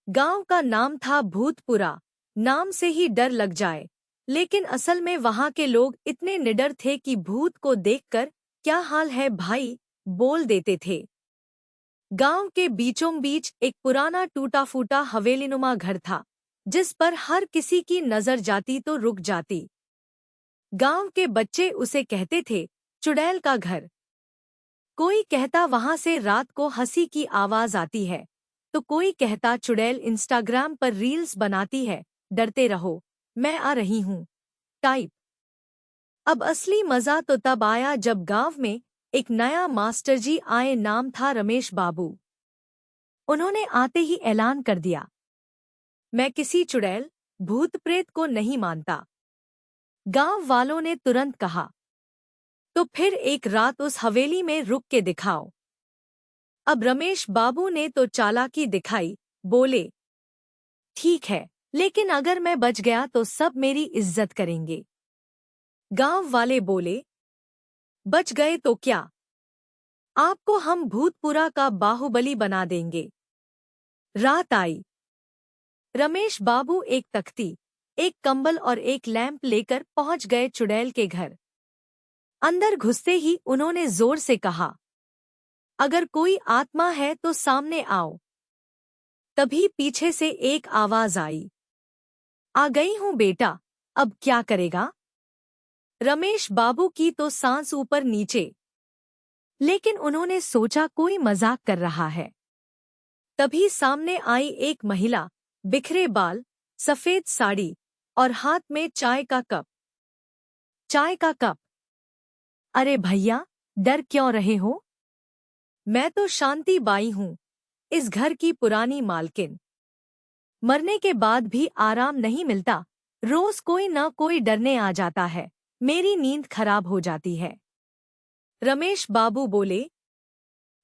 गांव का नाम था भूतपुरा। नाम से ही डर लग जाए, लेकिन असल में वहां के लोग इतने निडर थे कि भूत को देखकर क्या हाल है भाई बोल देते थे। गांव के बीचों बीच एक पुराना टूटा फूटा हवेलीनुमा घर था, जिस पर हर किसी की नजर जाती तो रुक जाती। गांव के बच्चे उसे कहते थे चुड़ैल का घर। कोई कहता वहां से रात को हंसी की आवाज आती है, तो कोई कहता चुड़ैल इंस्टाग्राम पर रील्स बनाती है, डरते रहो मैं आ रही हूं टाइप। अब असली मजा तो तब आया जब गांव में एक नया मास्टर जी आए। नाम था रमेश बाबू। उन्होंने आते ही ऐलान कर दिया, मैं किसी चुड़ैल भूत प्रेत को नहीं मानता। गांव वालों ने तुरंत कहा, तो फिर एक रात उस हवेली में रुक के दिखाओ। अब रमेश बाबू ने तो चालाकी दिखाई, बोले ठीक है, लेकिन अगर मैं बच गया तो सब मेरी इज्जत करेंगे। गांव वाले बोले बच गए तो क्या, आपको हम भूतपुरा का बाहुबली बना देंगे। रात आई। रमेश बाबू एक तख्ती, एक कंबल और एक लैंप लेकर पहुंच गए चुड़ैल के घर। अंदर घुसते ही उन्होंने जोर से कहा, अगर कोई आत्मा है तो सामने आओ। तभी पीछे से एक आवाज आई, आ गई हूं बेटा, अब क्या करेगा। रमेश बाबू की तो सांस ऊपर नीचे, लेकिन उन्होंने सोचा कोई मजाक कर रहा है। तभी सामने आई एक महिला, बिखरे बाल, सफेद साड़ी और हाथ में चाय का कप। चाय का कप। अरे भैया, डर क्यों रहे हो? मैं तो शांति बाई हूं, इस घर की पुरानी मालकिन। मरने के बाद भी आराम नहीं मिलता, रोज कोई न कोई डरने आ जाता है, मेरी नींद खराब हो जाती है। रमेश बाबू बोले,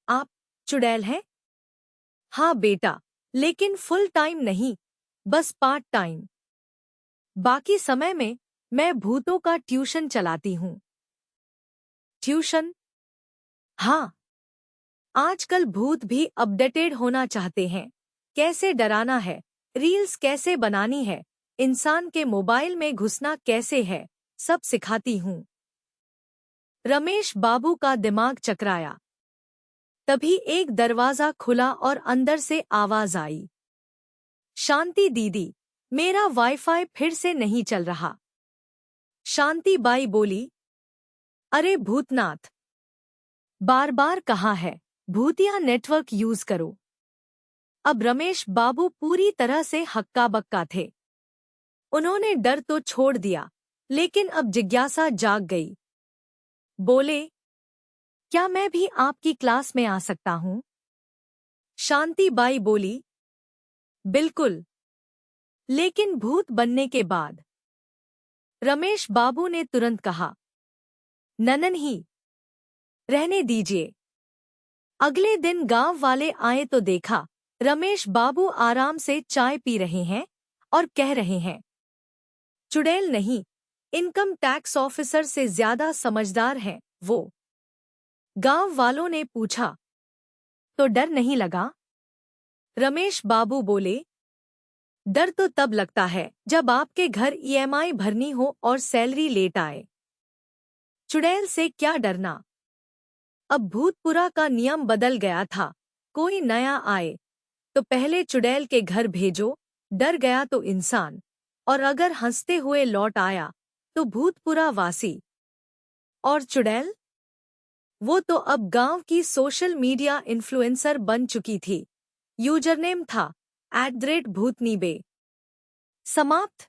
आप चुड़ैल हैं? हाँ बेटा, लेकिन फुल टाइम नहीं, बस पार्ट टाइम। बाकी समय में मैं भूतों का ट्यूशन चलाती हूँ। ट्यूशन? हाँ, आजकल भूत भी अपडेटेड होना चाहते हैं। कैसे डराना है, रील्स कैसे बनानी है, इंसान के मोबाइल में घुसना कैसे है, सब सिखाती हूँ। रमेश बाबू का दिमाग चकराया। तभी एक दरवाजा खुला और अंदर से आवाज आई, शांति दीदी, मेरा वाईफाई फिर से नहीं चल रहा। शांति बाई बोली, अरे भूतनाथ, बार बार कहा है भूतिया नेटवर्क यूज करो। अब रमेश बाबू पूरी तरह से हक्का बक्का थे। उन्होंने डर तो छोड़ दिया, लेकिन अब जिज्ञासा जाग गई। बोले, क्या मैं भी आपकी क्लास में आ सकता हूँ? शांति बाई बोली, बिल्कुल, लेकिन भूत बनने के बाद। रमेश बाबू ने तुरंत कहा, ननन ही रहने दीजिए। अगले दिन गांव वाले आए तो देखा रमेश बाबू आराम से चाय पी रहे हैं और कह रहे हैं, चुड़ैल नहीं, इनकम टैक्स ऑफिसर से ज्यादा समझदार है वो। गांव वालों ने पूछा, तो डर नहीं लगा? रमेश बाबू बोले, डर तो तब लगता है जब आपके घर ईएमआई भरनी हो और सैलरी लेट आए। चुड़ैल से क्या डरना। अब भूतपुरा का नियम बदल गया था, कोई नया आए तो पहले चुड़ैल के घर भेजो, डर गया तो इंसान, और अगर हंसते हुए लौट आया तो भूतपुरा वासी। और चुड़ैल? वो तो अब गांव की सोशल मीडिया इन्फ्लुएंसर बन चुकी थी। यूजरनेम था @भूतनीबे। समाप्त।